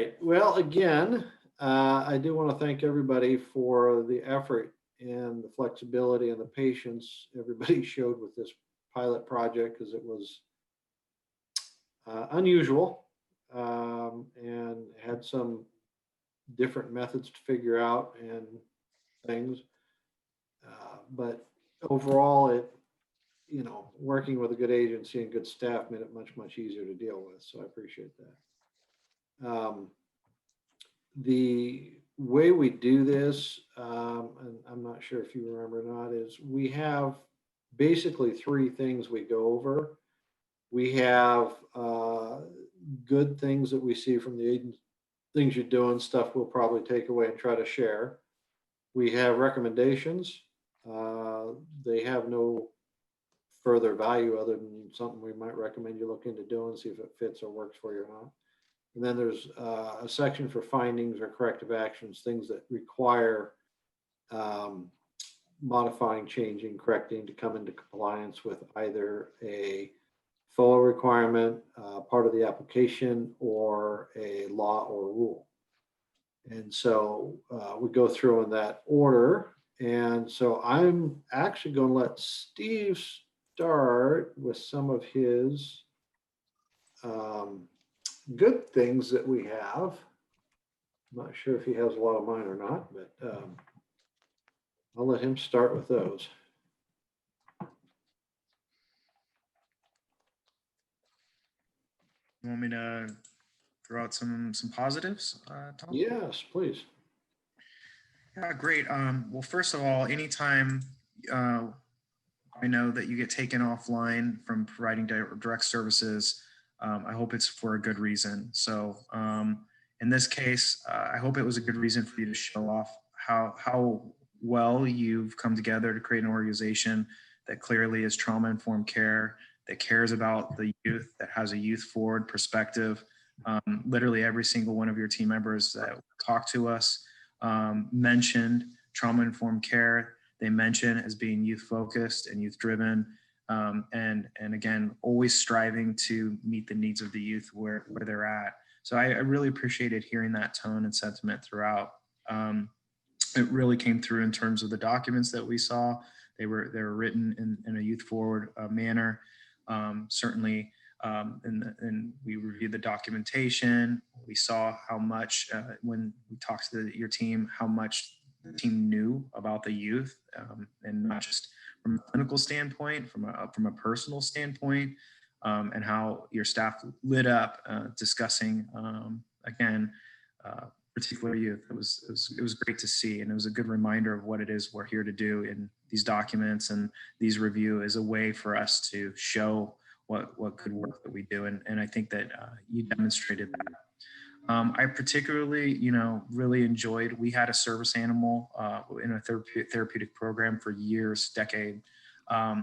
right. Well, again, I do want to thank everybody for the effort and the flexibility and the patience everybody showed with this pilot project because it was unusual and had some different methods to figure out and things. But overall, working with a good agency and good staff made it much, much easier to deal with. So I appreciate that. The way we do this, and I'm not sure if you remember or not, is we have basically three things we go over. We have good things that we see from the agent, things you're doing, stuff we'll probably take away and try to share. We have recommendations. They have no further value other than something we might recommend you look into doing, see if it fits or works for you or not. And then there's a section for findings or corrective actions, things that require modifying, changing, correcting to come into compliance with either a FOA requirement, part of the application, or a law or rule. And so we go through in that order. And so I'm actually going to let Steve start with some of his good things that we have. I'm not sure if he has a lot of mine or not, but I'll let him start with those. You want me to throw out some positives, Tom? Yes, please. Yeah, great. Well, first of all, anytime I know that you get taken offline from providing direct services, I hope it's for a good reason. So in this case, I hope it was a good reason for you to show off how well you've come together to create an organization that clearly is trauma-informed care, that cares about the youth, that has a youth-forward perspective. Literally every single one of your team members that talked to us mentioned trauma-informed care. They mention as being youth-focused and youth-driven, and again, always striving to meet the needs of the youth where they're at. So I really appreciated hearing that tone and sentiment throughout. It really came through in terms of the documents that we saw. They were written in a youth-forward manner. Certainly, and we reviewed the documentation. We saw how much, when we talked to your team, how much the team knew about the youth, and not just from a clinical standpoint, from a personal standpoint, and how your staff lit up discussing, again, particular youth. It was great to see, and it was a good reminder of what it is we're here to do in these documents, and these review is a way for us to show what good work that we do, and I think that you demonstrated that. I particularly, really enjoyed, we had a service animal in a therapeutic program for years, decade,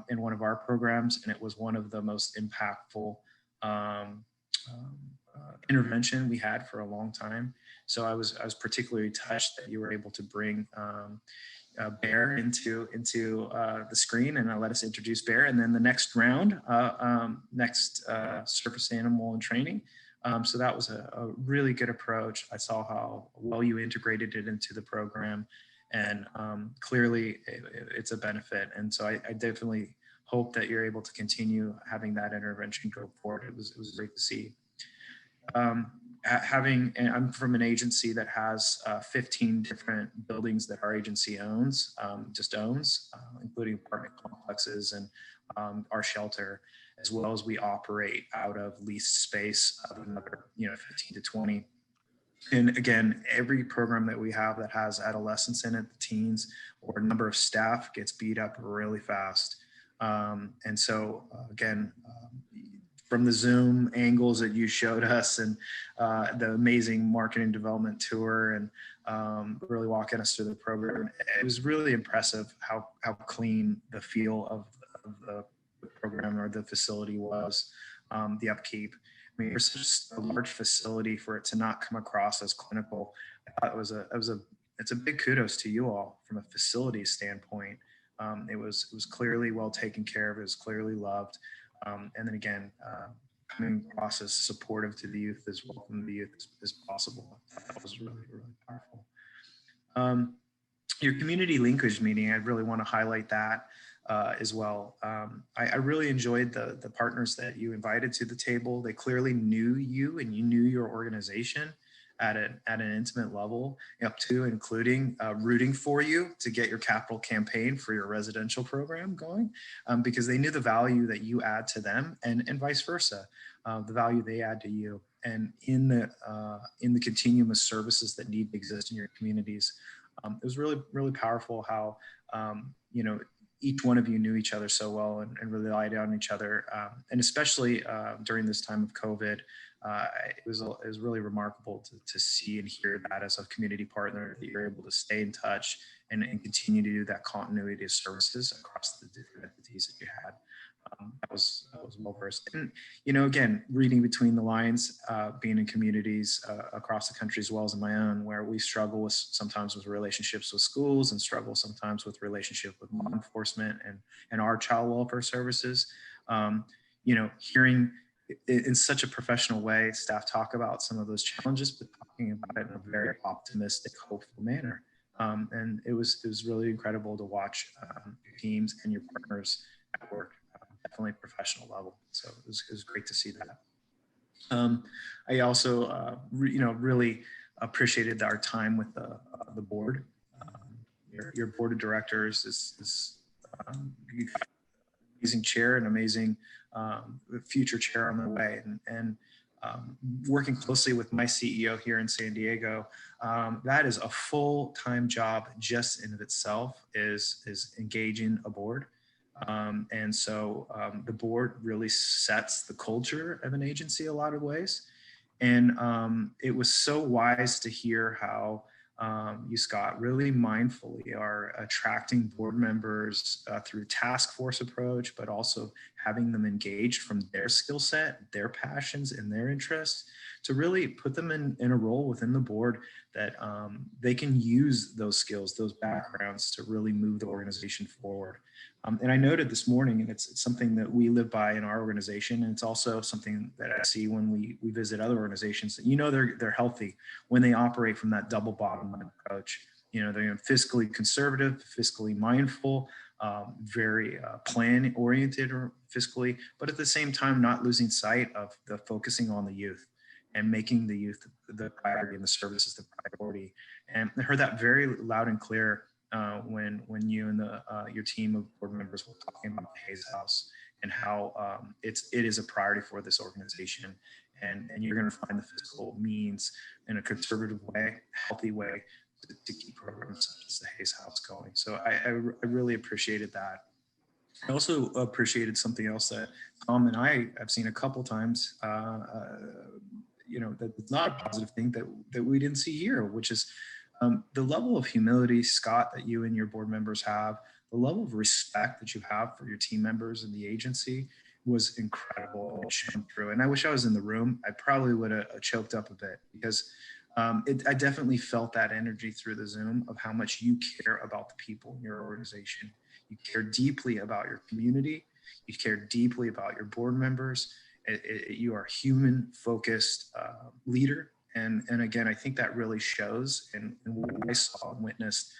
in one of our programs, and it was one of the most impactful intervention we had for a long time. So I was particularly touched that you were able to bring Bear into the screen, and let us introduce Bear. And then the next round, next surface animal and training. So that was a really good approach. I saw how well you integrated it into the program, and clearly it's a benefit. And so I definitely hope that you're able to continue having that intervention go forward. It was great to see. And I'm from an agency that has 15 different buildings that our agency owns, including apartment complexes and our shelter, as well as we operate out of leased space of another 15 to 20. And again, every program that we have that has adolescents in it, the teens, or a number of staff gets beat up really fast. And so again, from the Zoom angles that you showed us, and the amazing marketing development tour, and really walking us through the program, it was really impressive how clean the feel of the program or the facility was, the upkeep. I mean, it's just a large facility for it to not come across as clinical. I thought it's a big kudos to you all from a facility standpoint. It was clearly well taken care of. It was clearly loved. And then again, coming across as supportive to the youth, as welcome to the youth as possible. That was really, really powerful. Your community linkage meeting, I really want to highlight that as well. I really enjoyed the partners that you invited to the table. They clearly knew you and you knew your organization at an intimate level, up to including rooting for you to get your capital campaign for your residential program going, because they knew the value that you add to them, and vice versa, the value they add to you. And in the continuum of services that need to exist in your communities, it was really, really powerful how, each one of you knew each other so well and really relied on each other. And especially during this time of COVID, it was really remarkable to see and hear that as a community partner, that you're able to stay in touch and continue to do that continuity of services across the different entities that you had. That was well versed. And, again, reading between the lines, being in communities across the country as well as in my own, where we struggle sometimes with relationships with schools and struggle sometimes with relationship with law enforcement and our child welfare services. Hearing in such a professional way staff talk about some of those challenges, but talking about it in a very optimistic, hopeful manner. And it was really incredible to watch your teams and your partners at work. Definitely professional level. So it was great to see that. I also, really appreciated our time with the board. Your board of directors is amazing chair and amazing future chair on the way. And working closely with my CEO here in San Diego, that is a full-time job just in of itself, is engaging a board. And so the board really sets the culture of an agency a lot of ways. And it was so wise to hear how you, Scott, really mindfully are attracting board members through task force approach, but also having them engaged from their skill set, their passions, and their interests to really put them in a role within the board that they can use those skills, those backgrounds to really move the organization forward. And I noted this morning, and it's something that we live by in our organization, and it's also something that I see when we visit other organizations, that they're healthy when they operate from that double bottom line approach. They're fiscally conservative, fiscally mindful, very plan oriented or fiscally, but at the same time not losing sight of the focusing on the youth and making the youth the priority and the services the priority. And I heard that very loud and clear when you and your team of board members were talking about the Hayes House and how it is a priority for this organization, and you're going to find the fiscal means in a conservative way, healthy way to keep programs such as the Hayes House going. So I really appreciated that. I also appreciated something else that Tom and I have seen a couple times. That it's not a positive thing that we didn't see here, which is the level of humility, Scott, that you and your board members have, the level of respect that you have for your team members in the agency was incredible. Shone through. And I wish I was in the room. I probably would have choked up a bit because I definitely felt that energy through the Zoom of how much you care about the people in your organization. You care deeply about your community. You care deeply about your board members. You are a human-focused leader. And again, I think that really shows in what I saw and witnessed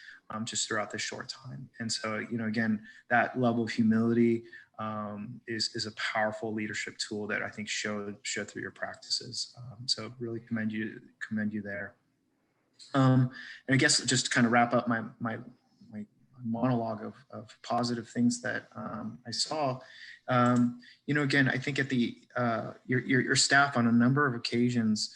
just throughout this short time. And so, again, that level of humility is a powerful leadership tool that I think showed through your practices. So really commend you there. And I guess just to kind of wrap up my monologue of positive things that I saw, again, I think at your staff on a number of occasions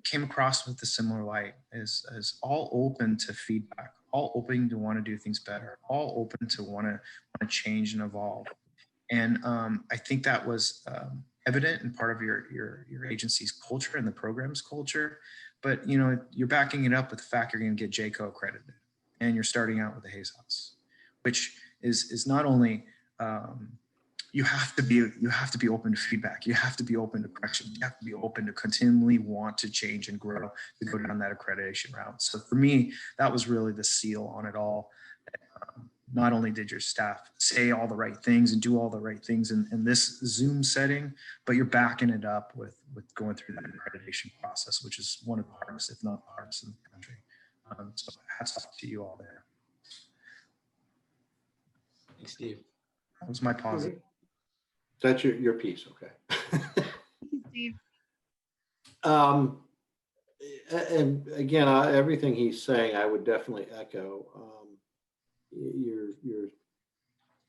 came across with a similar light as all open to feedback, all open to want to do things better, all open to want to change and evolve. And I think that was evident in part of your agency's culture and the program's culture. But you're backing it up with the fact you're going to get JCAHO accredited, and you're starting out with the Hayes House, which is not only you have to be open to feedback. You have to be open to correction. You have to be open to continually want to change and grow to go down that accreditation route. So for me, that was really the seal on it all. not only did your staff say all the right things and do all the right things in this Zoom setting, but you're backing it up with going through that accreditation process, which is one of the hardest, if not the hardest in the country. So hats off to you all there. Thanks, Steve. That was my positive. That's your piece, okay. Steve. And again, everything he's saying, I would definitely echo. Your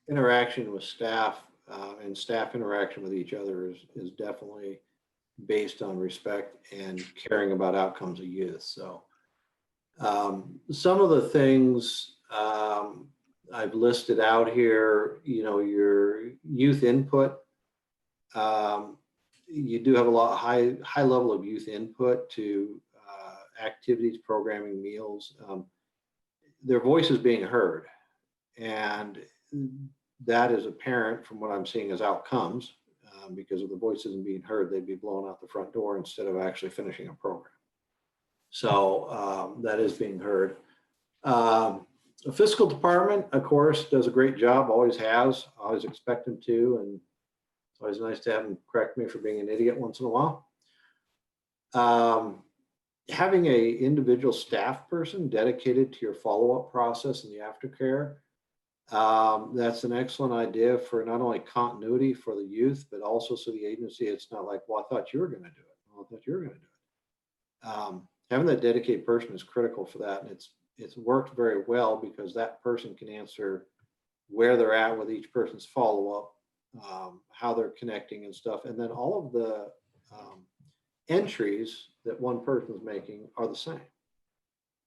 interaction with staff and staff interaction with each other is definitely based on respect and caring about outcomes of youth. So some of the things I've listed out here, your youth input. You do have a lot high level of youth input to activities, programming, meals. Their voice is being heard, and that is apparent from what I'm seeing as outcomes. Because if the voice isn't being heard, they'd be blown out the front door instead of actually finishing a program. So that is being heard. The fiscal department, of course, does a great job, always has, always expect them to, and it's always nice to have them correct me for being an idiot once in a while. Having a individual staff person dedicated to your follow-up process and the aftercare, that's an excellent idea for not only continuity for the youth, but also so the agency, it's not like, well, I thought you were going to do it. Well, I thought you were going to do it. Having that dedicated person is critical for that. And it's worked very well because that person can answer where they're at with each person's follow-up, how they're connecting and stuff. And then all of the entries that one person is making are the same.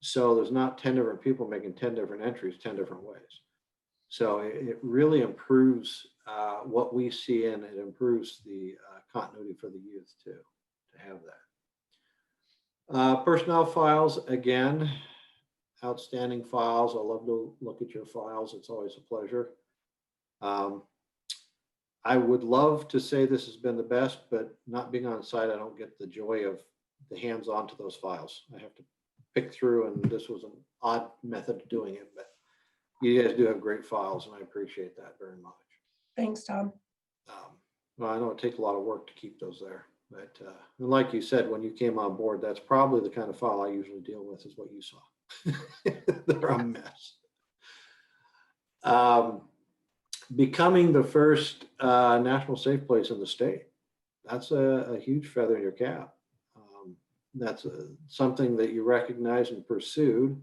So there's not 10 different people making 10 different entries, 10 different ways. So it really improves what we see, and it improves the continuity for the youth too, to have that. Personnel files, again, outstanding files. I love to look at your files. It's always a pleasure. I would love to say this has been the best, but not being on site, I don't get the joy of the hands-on to those files. I have to pick through, and this was an odd method of doing it, but you guys do have great files, and I appreciate that very much. Thanks, Tom. Well, I know it takes a lot of work to keep those there, but and like you said, when you came on board, that's probably the kind of file I usually deal with, is what you saw. They're a mess. Becoming the first national safe place in the state. That's a huge feather in your cap. That's something that you recognize and pursued.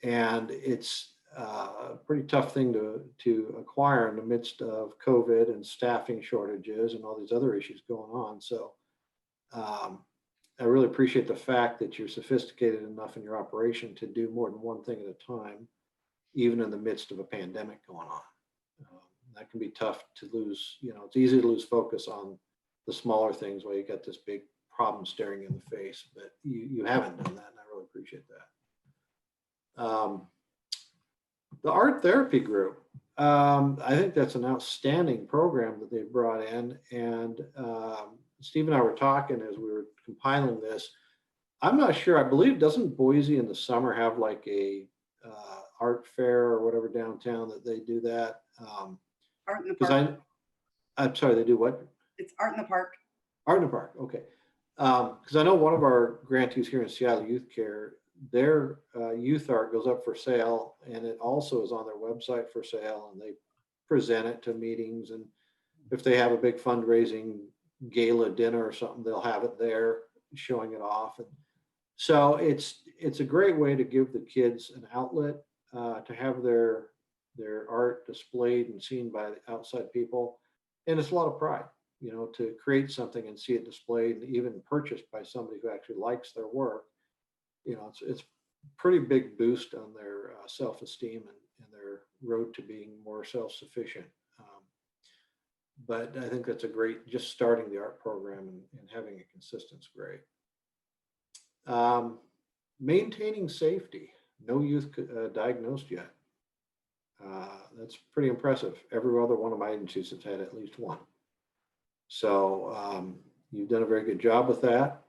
And it's a pretty tough thing to acquire in the midst of COVID and staffing shortages and all these other issues going on. So I really appreciate the fact that you're sophisticated enough in your operation to do more than one thing at a time, even in the midst of a pandemic going on. That can be tough to lose, it's easy to lose focus on the smaller things while you got this big problem staring you in the face, but you haven't done that, and I really appreciate that. The art therapy group, I think that's an outstanding program that they've brought in, and Steve and I were talking as we were compiling this. I'm not sure, I believe, doesn't Boise in the summer have like a art fair or whatever downtown that they do that? Art in the park. I'm sorry, they do what? It's art in the park. Art in the park, okay. Because I know one of our grantees here in Seattle Youth Care, their youth art goes up for sale, and it also is on their website for sale, and they present it to meetings, and if they have a big fundraising gala dinner or something, they'll have it there showing it off. And so it's a great way to give the kids an outlet to have their art displayed and seen by the outside people. And it's a lot of pride, to create something and see it displayed and even purchased by somebody who actually likes their work. It's pretty big boost on their self-esteem and their road to being more self-sufficient. But I think that's a great, just starting the art program and having it consistent is great. Maintaining safety, no youth diagnosed yet. That's pretty impressive. Every other one of my agencies has had at least one. So you've done a very good job with that.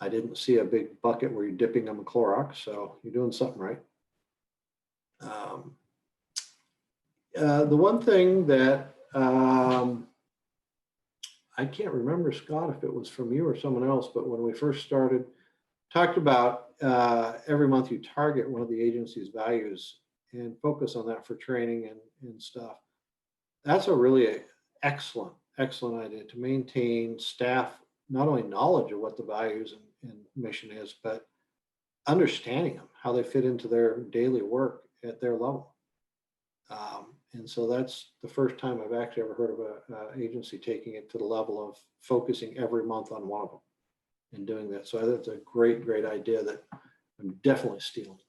I didn't see a big bucket where you're dipping them in Clorox, so you're doing something right. The one thing that I can't remember, Scott, if it was from you or someone else, but when we first started, talked about every month you target one of the agency's values and focus on that for training and stuff. That's a really excellent idea to maintain staff, not only knowledge of what the values and mission is, but understanding them, how they fit into their daily work at their level. And so that's the first time I've actually ever heard of an agency taking it to the level of focusing every month on one of them and doing that. So that's a great idea that I'm definitely stealing.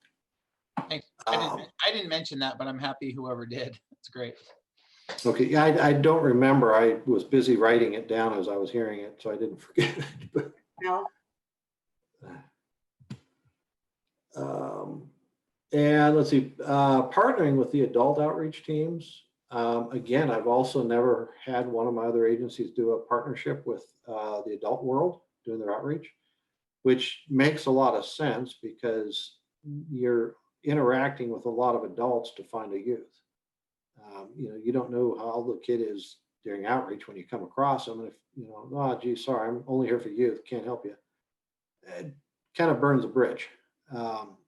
Thanks. Um, I didn't mention that, but I'm happy whoever did. It's great. Okay, yeah, I don't remember. I was busy writing it down as I was hearing it, so I didn't forget it. But, No, and let's see, partnering with the adult outreach teams. Again, I've also never had one of my other agencies do a partnership with the adult world doing their outreach, which makes a lot of sense because you're interacting with a lot of adults to find a youth. You don't know how old the kid is during outreach when you come across them. And if, oh, gee, sorry, I'm only here for youth, can't help you. It kind of burns a bridge.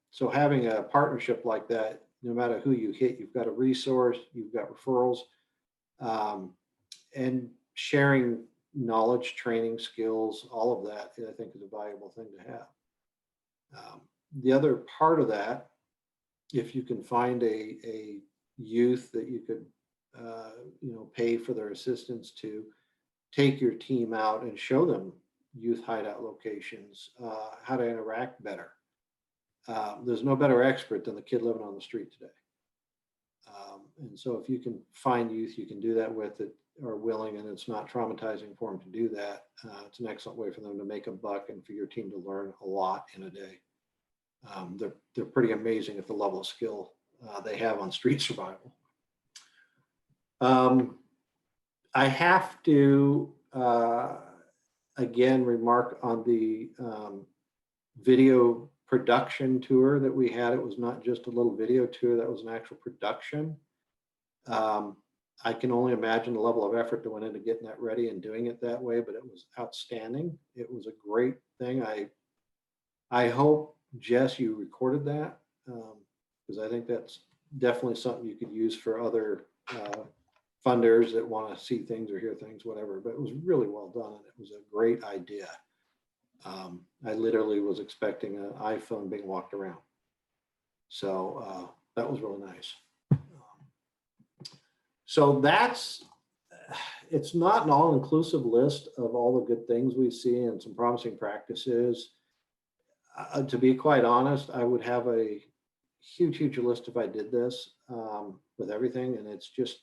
So having a partnership like that, no matter who you hit, you've got a resource, you've got referrals, and sharing knowledge, training, skills, all of that, I think is a valuable thing to have. The other part of that, if you can find a youth that you could, pay for their assistance to take your team out and show them youth hideout locations, how to interact better. There's no better expert than the kid living on the street today. And so if you can find youth you can do that with that are willing and it's not traumatizing for them to do that, it's an excellent way for them to make a buck and for your team to learn a lot in a day. They're pretty amazing at the level of skill they have on street survival. I have to again remark on the video production tour that we had. It was not just a little video tour, that was an actual production. I can only imagine the level of effort that went into getting that ready and doing it that way, but it was outstanding. It was a great thing. I hope, Jess, you recorded that, because I think that's definitely something you could use for other funders that want to see things or hear things, whatever. But it was really well done, and it was a great idea. I literally was expecting an iPhone being walked around. So that was really nice. So it's not an all-inclusive list of all the good things we see and some promising practices. To be quite honest, I would have a huge list if I did this with everything. And it's just,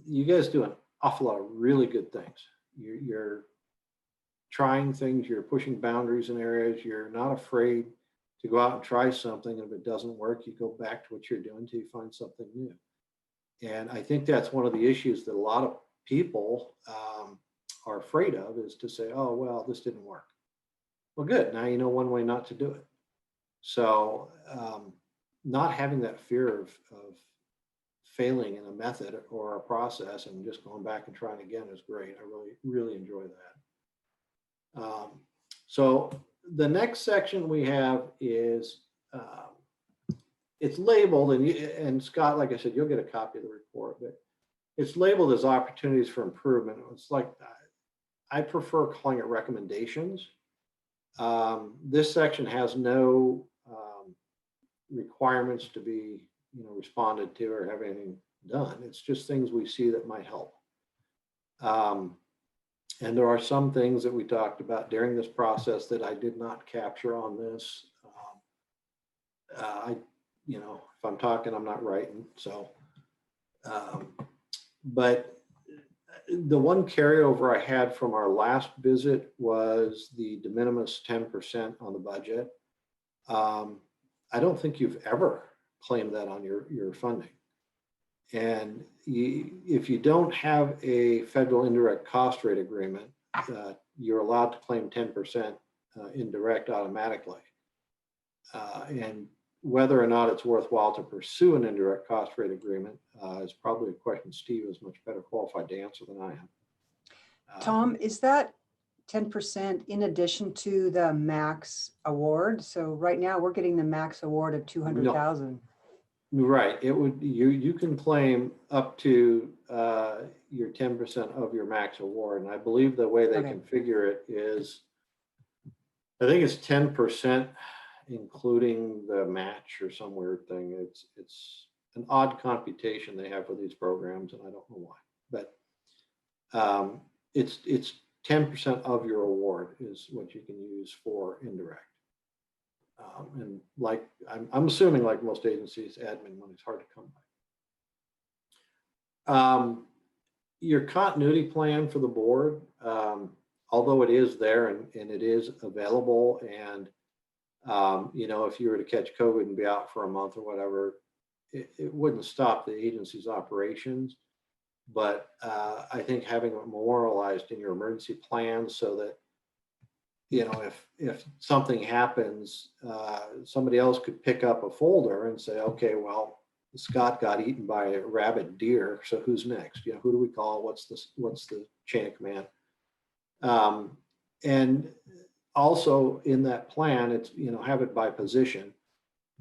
you guys do an awful lot of really good things. You're trying things, you're pushing boundaries in areas, you're not afraid to go out and try something. If it doesn't work, you go back to what you're doing until you find something new. And I think that's one of the issues that a lot of people are afraid of, is to say, oh, well, this didn't work. Well, good. Now you know one way not to do it. So not having that fear of failing in a method or a process and just going back and trying again is great. I really enjoy that. So the next section we have is it's labeled, and Scott, like I said, you'll get a copy of the report, but it's labeled as opportunities for improvement. It's like, I prefer calling it recommendations. This section has no requirements to be, responded to or have anything done. It's just things we see that might help. And there are some things that we talked about during this process that I did not capture on this. If I'm talking, I'm not writing. So, but the one carryover I had from our last visit was the de minimis 10% on the budget. I don't think you've ever claimed that on your funding. And if you don't have a federal indirect cost rate agreement, you're allowed to claim 10% indirect automatically. And whether or not it's worthwhile to pursue an indirect cost rate agreement is probably a question Steve is much better qualified to answer than I am. Tom, is that 10% in addition to the max award? So right now we're getting the max award of 200,000. Right, it would, you can claim up to your 10% of your max award. And I believe the way they Okay. configure it is, I think it's 10%, including the match or some weird thing. It's an odd computation they have for these programs, and I don't know why. But it's 10% of your award is what you can use for indirect. And like I'm assuming, like most agencies, admin money is hard to come by. Your continuity plan for the board, although it is there and it is available, and you know, if you were to catch COVID and be out for a month or whatever, it wouldn't stop the agency's operations. But I think having it memorialized in your emergency plan so that, you know, if something happens, somebody else could pick up a folder and say, okay, well, Scott got eaten by a rabid deer, so who's next? You know, who do we call? What's the chain of command? And also in that plan, it's, you know, have it by position.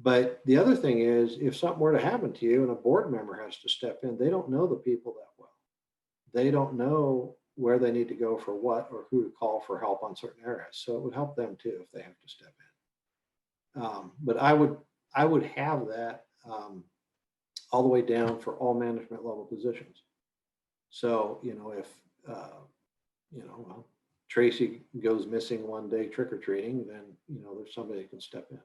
But the other thing is, if something were to happen to you and a board member has to step in, they don't know the people that well. They don't know where they need to go for what or who to call for help on certain areas. So it would help them too if they have to step in. But I would have that all the way down for all management level positions. So, you know, if, you know, well, Tracy goes missing one day trick-or-treating, then, you know, there's somebody that can step in.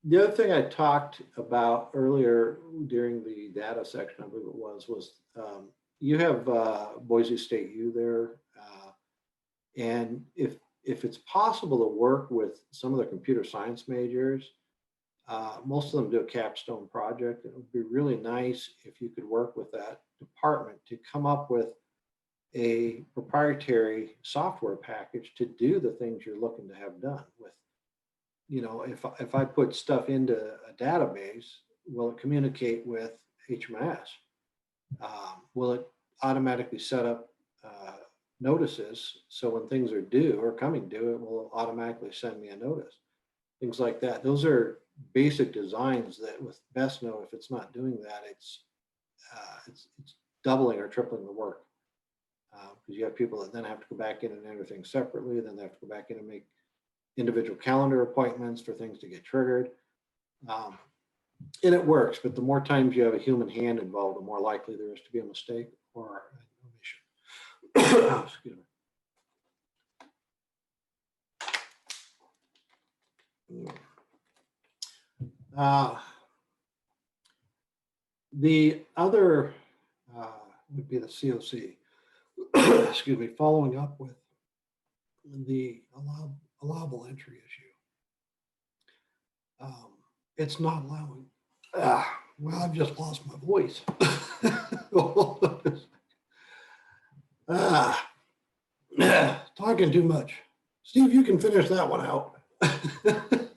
The other thing I talked about earlier during the data section, I believe it was you have Boise State U there, and if it's possible to work with some of the computer science majors, most of them do a capstone project. It would be really nice if you could work with that department to come up with a proprietary software package to do the things you're looking to have done with. You know, if I put stuff into a database, will it communicate with HMS? Will it automatically set up notices so when things are due or coming due, it will automatically send me a notice? Things like that. Those are basic designs that with Best Know, if it's not doing that, it's doubling or tripling the work. Because you have people that then have to go back in and enter things separately, then they have to go back in and make individual calendar appointments for things to get triggered. And it works, but the more times you have a human hand involved, the more likely there is to be a mistake or an omission. Excuse me. The other would be the COC. Excuse me, following up with the allowable entry issue. It's not allowing. Well, I've just lost my voice. Talking too much. Steve, you can finish that one out.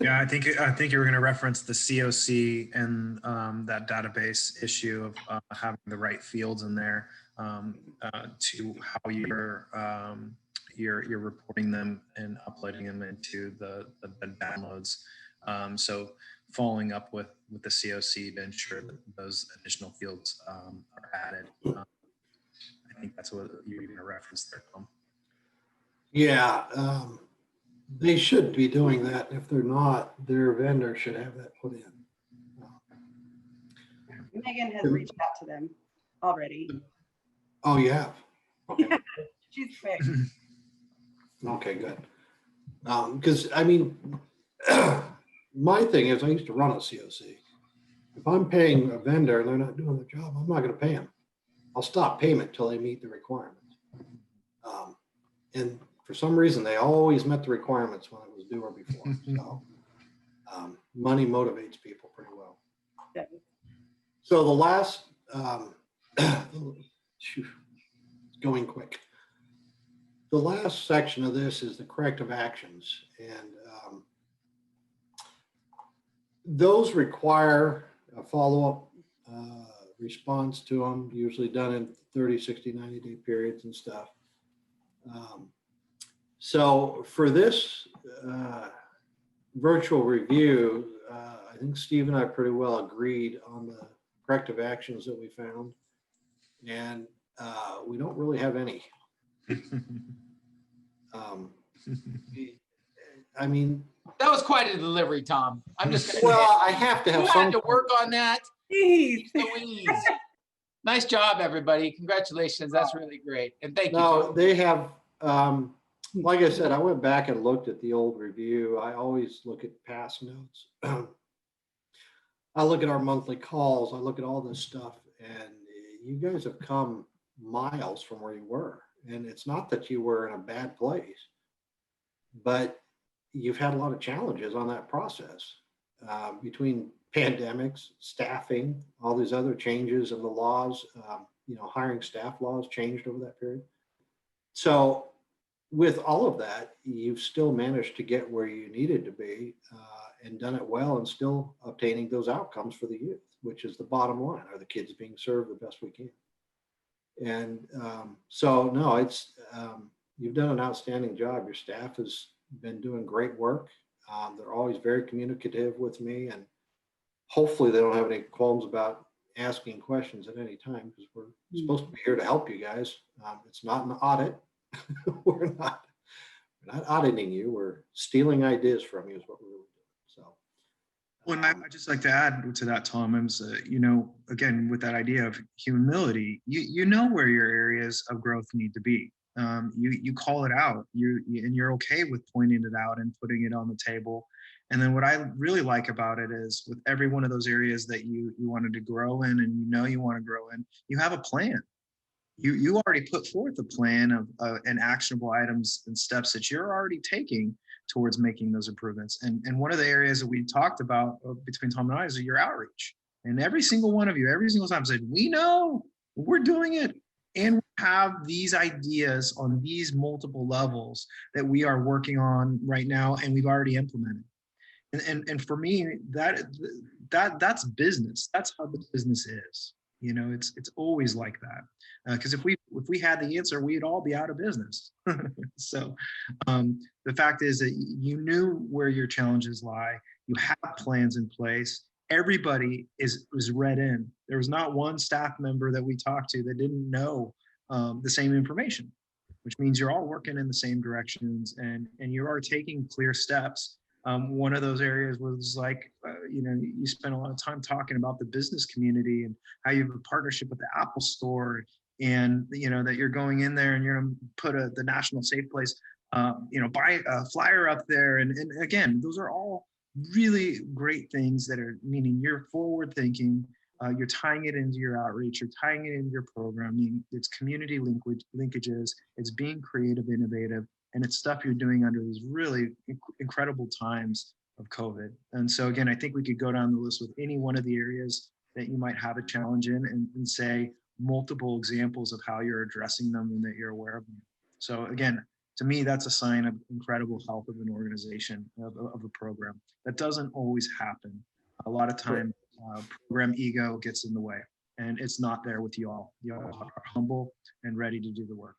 Yeah, I think you were going to reference the COC and that database issue of having the right fields in there to how you're reporting them and uploading them into the downloads. So following up with the COC to ensure that those additional fields are added. I think that's what you're going to reference there, Tom. Yeah, they should be doing that. If they're not, their vendor should have that put in. Megan has reached out to them already. Oh, you have? Okay. She's quick. Okay, good. Because I mean, my thing is I used to run a COC. If I'm paying a vendor and they're not doing the job, I'm not going to pay them. I'll stop payment till they meet the requirements. And for some reason, they always met the requirements when it was due or before. So money motivates people pretty well. Yeah. So the last, going quick. The last section of this is the corrective actions. And those require a follow-up response to them, usually done in 30, 60, 90-day periods and stuff. So for this virtual review, I think Steve and I pretty well agreed on the corrective actions that we found. And we don't really have any. I mean, That was quite a delivery, Tom. I'm just gonna well, say, I have to you have had some. to work on that. Jeez. Louise. Nice job, everybody. Congratulations. That's really great. And thank you. No, Tom. they have, like I said, I went back and looked at the old review. I always look at past notes. I look at our monthly calls. I look at all this stuff, and you guys have come miles from where you were. And it's not that you were in a bad place, but you've had a lot of challenges on that process between pandemics, staffing, all these other changes in the laws. Hiring staff laws changed over that period. So with all of that, you've still managed to get where you needed to be and done it well, and still obtaining those outcomes for the youth, which is the bottom line. Are the kids being served the best we can? And so, no, it's you've done an outstanding job. Your staff has been doing great work. They're always very communicative with me, and hopefully they don't have any qualms about asking questions at any time, because we're supposed to be here to help you guys. It's not an audit. We're not auditing you. We're stealing ideas from you is what we're really doing. So. Well, and I'd just like to add to that, Tom, again, with that idea of humility, you know where your areas of growth need to be. You call it out, and you're okay with pointing it out and putting it on the table. And then what I really like about it is, with every one of those areas that you wanted to grow in, and you want to grow in, you have a plan. You already put forth a plan of and actionable items and steps that you're already taking towards making those improvements. And one of the areas that we talked about between Tom and I is your outreach. And every single one of you, every single time, said, we know, we're doing it. And we have these ideas on these multiple levels that we are working on right now, and we've already implemented. And for me, that's business. That's how the business is. It's always like that. Because if we had the answer, we'd all be out of business. So the fact is that you knew where your challenges lie. You have plans in place. Everybody was read in. There was not one staff member that we talked to that didn't know the same information, which means you're all working in the same directions, and you are taking clear steps. One of those areas was like, you spent a lot of time talking about the business community and how you have a partnership with the Apple Store, and that you're going in there and you're going to put the National Safe Place, buy a flyer up there. And again, those are all really great things that are meaning you're forward thinking. You're tying it into your outreach, you're tying it into your programming. It's community linkages, it's being creative, innovative, and it's stuff you're doing under these really incredible times of COVID. And so again, I think we could go down the list with any one of the areas that you might have a challenge in, and say multiple examples of how you're addressing them and that you're aware of them. So again, to me, that's a sign of incredible health of an organization, of a program. That doesn't always happen. A lot of time, program ego gets in the way, and it's not there with you all. You all are humble and ready to do the work.